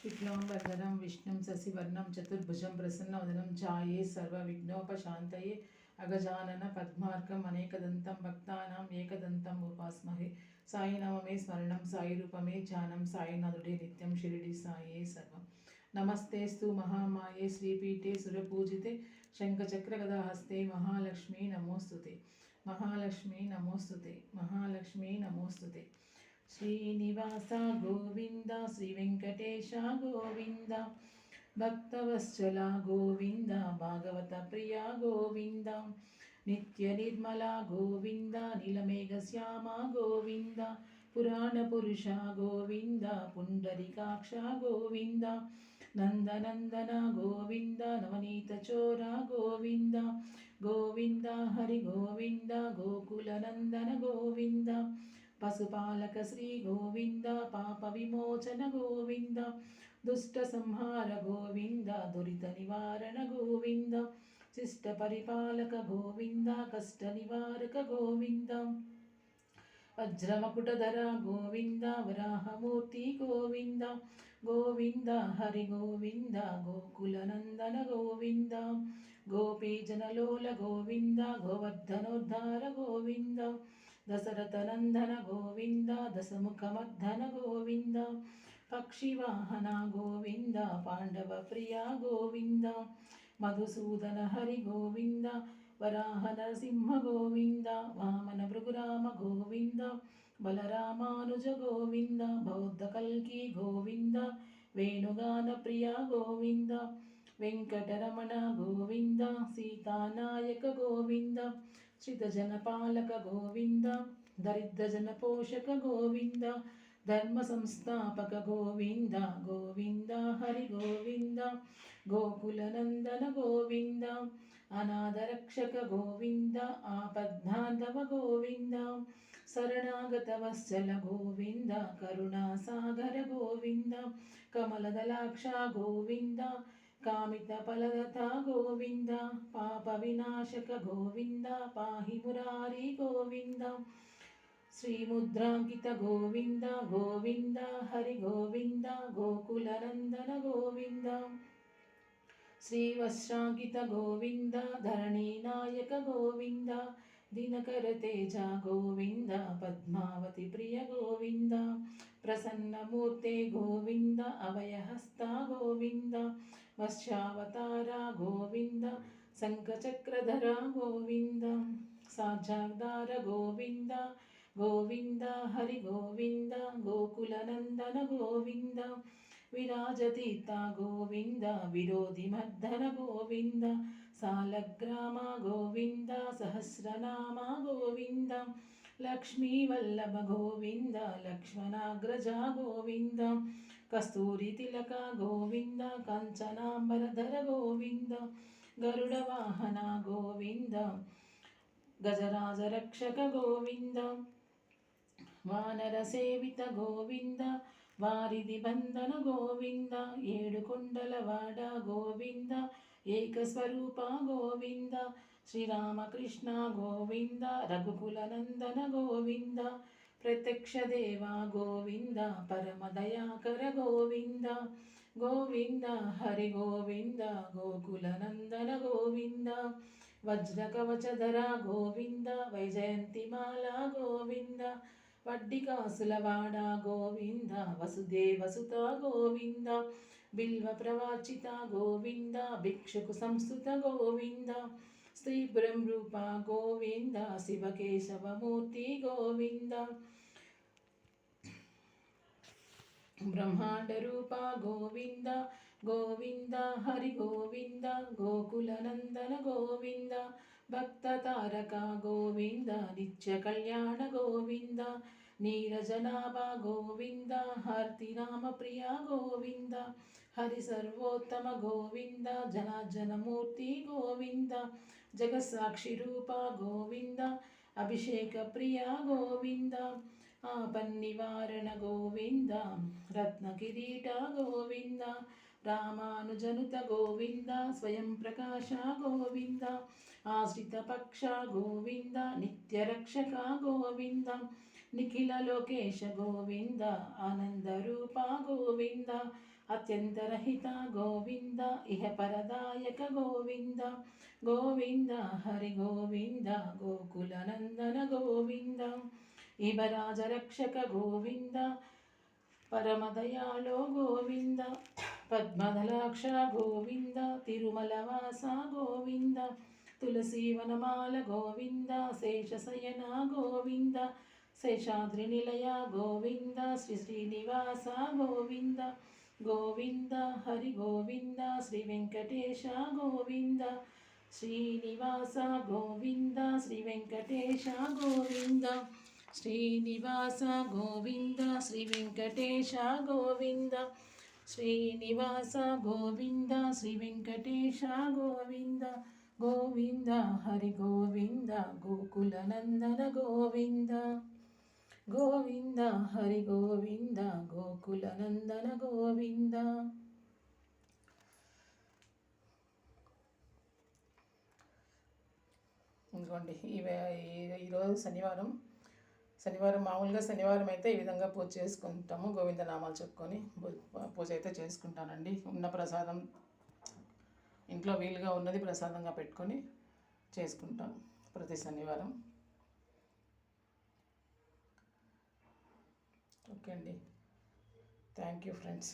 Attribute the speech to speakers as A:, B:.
A: शुक्लांबरधरं विष्णुं शशिवर्णं चतुर्भुजं प्रसन्नवदनं ध्याये सर्वविघ्नोपशान्तये अगजानन पद्मार्कम् अनेकदन्तं भक्तानाम् एकदन्तम् उपास्महे साई नवमे स्मरणं साई रूपमे ध्यानं साईनाथुडे नित्यं शिरडी साये सर्वं नमस्तेस्तु महामाये श्रीपीठे सुरपूजिते शङ्खचक्रगदाहस्ते महालक्ष्मी नमोस्तुते महालक्ष्मी नमोस्तुते महालक्ष्मी नमोस्तुते श्रीनिवास गोविंद श्री वेंकटेश गोविंद भक्तवत्सला गोविंद भागवत प्रिया गोविंद नित्य निर्मला गोविंद नीलमेघ श्यामा गोविंद पुराण पुरुषा गोविंद पुंडरीकाक्ष गोविंद नंदनंदन गोविंद नवनीत चोरा गोविंद गोविंद हरि गोविंद गोकुलनंदन गोविंद पशुपालक श्री गोविंद पाप विमोचन गोविंद दुष्ट संहार गोविंद दुरित निवारण गोविंद शिष्ट परिपालक गोविंद कष्ट निवारक गोविंद वज्रमकुटधर गोविंद वराहमूर्ति गोविंद गोविंद हरि गोविंद गोकुलनंदन गोविंद गोपीजनलोल गोविंद गोवर्धनोद्धार गोविंद दशरथनंदन गोविंद दशमुखमर्दन गोविंद पक्षिवाहन गोविंद पांडव प्रिया गोविंद मधुसूदन हरि गोविंद वराह नरसिंह गोविंद वामन भृगुराम गोविंद बलरामानुज गोविंद बौद्ध कल्की गोविंद वेणुगान प्रिया गोविंद वेंकटरमण गोविंद सीतानायक गोविंद श्रितजनपालक गोविंद दरिद्रजनपोषक गोविंद धर्म संस्थापक गोविंद गोविंद हरि गोविंद गोकुलनंदन गोविंद अनाथरक्षक गोविंद आपद्बांधव गोविंद शरणागत वत्सल गोविंद करुणासागर गोविंद कमलदलाक्ष गोविंद कामितफलदता गोविंद पापविनाशक गोविंद पाहि मुरारी गोविंद श्रीमुद्रांकित गोविंद गोविंद हरि गोविंद गोकुलनंदन गोविंद श्रीवत्सांकित गोविंद धरणीनायक गोविंद दिनकर तेजा गोविंद पद्मावती प्रिय गोविंद प्रसन्नमूर्ते गोविंद अभयहस्ता गोविंद वत्स्यावतारा गोविंद शंखचक्रधरा गोविंद साक्षात्कार गोविंद गोविंद हरि गोविंद गोकुलनंदन गोविंद विराजतीता गोविंद विरोधिमर्दन गोविंद सालग्राम गोविंद सहस्रनाम गोविंद लक्ष्मीवल्लभ गोविंद लक्ष्मणाग्रजा गोविंद कस्तूरितिलक गोविंद कांचनांबरधर गोविंद गरुडवाहन गोविंद गजराज रक्षक गोविंद वानर सेवित गोविंद वारिधि बंधन गोविंद ఏడుకొండలవాడ गोविंद ఏకస్వరూప गोविंद श्रीरामकृष्ण गोविंद रघुकुलनंदन गोविंद प्रत्यक्ष देवा गोविंद परमदयाकर गोविंद गोविंद हरि गोविंद गोकुलनंदन गोविंद वज्रकवचधर गोविंद वैजयंतिमाला गोविंद वड्डिकासुलवाड गोविंद वसुदेवसुत गोविंद बिल्वप्रवाचित गोविंद भिक्षुक संस्तुत गोविंद स्त्रीपुरं रूप गोविंद शिवकेशवमूर्ति गोविंद ब्रह्मांड रूप गोविंद गोविंद हरि गोविंद गोकुलनंदन गोविंद भक्त तारक गोविंद नित्य कल्याण गोविंद नीरजनाभ गोविंद हर्तिनाम प्रिया गोविंद हरि सर्वोत्तम गोविंद जनार्दनमूर्ति गोविंद जगत्साक्षि रूप गोविंद अभिषेक प्रिया गोविंद आपन्निवारण गोविंद रत्नकिरीट गोविंद रामानुजनुत गोविंद स्वयं प्रकाश गोविंद आश्रित पक्ष गोविंद नित्यरक्षक गोविंद निखिल लोकेश गोविंद आनंद रूप गोविंद అత్యంతరహిత గోవింద ఇహ పరదాయక గోవింద గోవింద హరి గోవింద గోకులనందన గోవింద ఇవరాజరక్షక గోవింద పరమదయాళో గోవింద పద్మదలాక్ష గోవింద తిరుమలవాస గోవింద తులసీవనమాల గోవింద శేషశయన గోవింద శేషాద్రి నిలయ గోవింద శ్రీ శ్రీనివాస గోవింద గోవింద హరి గోవింద శ్రీ వెంకటేశ గోవింద శ్రీనివాస గోవింద శ్రీ వెంకటేశ గోవింద శ్రీనివాస గోవింద శ్రీ వెంకటేశ గోవింద శ్రీనివాస గోవింద శ్రీ వెంకటేశ గోవింద గోవింద హరి గోవింద గోకులనందన గోవింద గోవింద హరి గోవింద గోకులనందన గోవింద. ఇదిగోండి ఈరోజు శనివారం మామూలుగా శనివారం అయితే ఈ విధంగా పూజ చేసుకుంటాము. గోవింద నామాలు చెప్పుకొని పూజ అయితే చేసుకుంటానండి. ఉన్న ప్రసాదం ఇంట్లో వీలుగా ఉన్నది ప్రసాదంగా పెట్టుకొని చేసుకుంటాం ప్రతి శనివారం. ఓకే అండి, థ్యాంక్ యూ ఫ్రెండ్స్.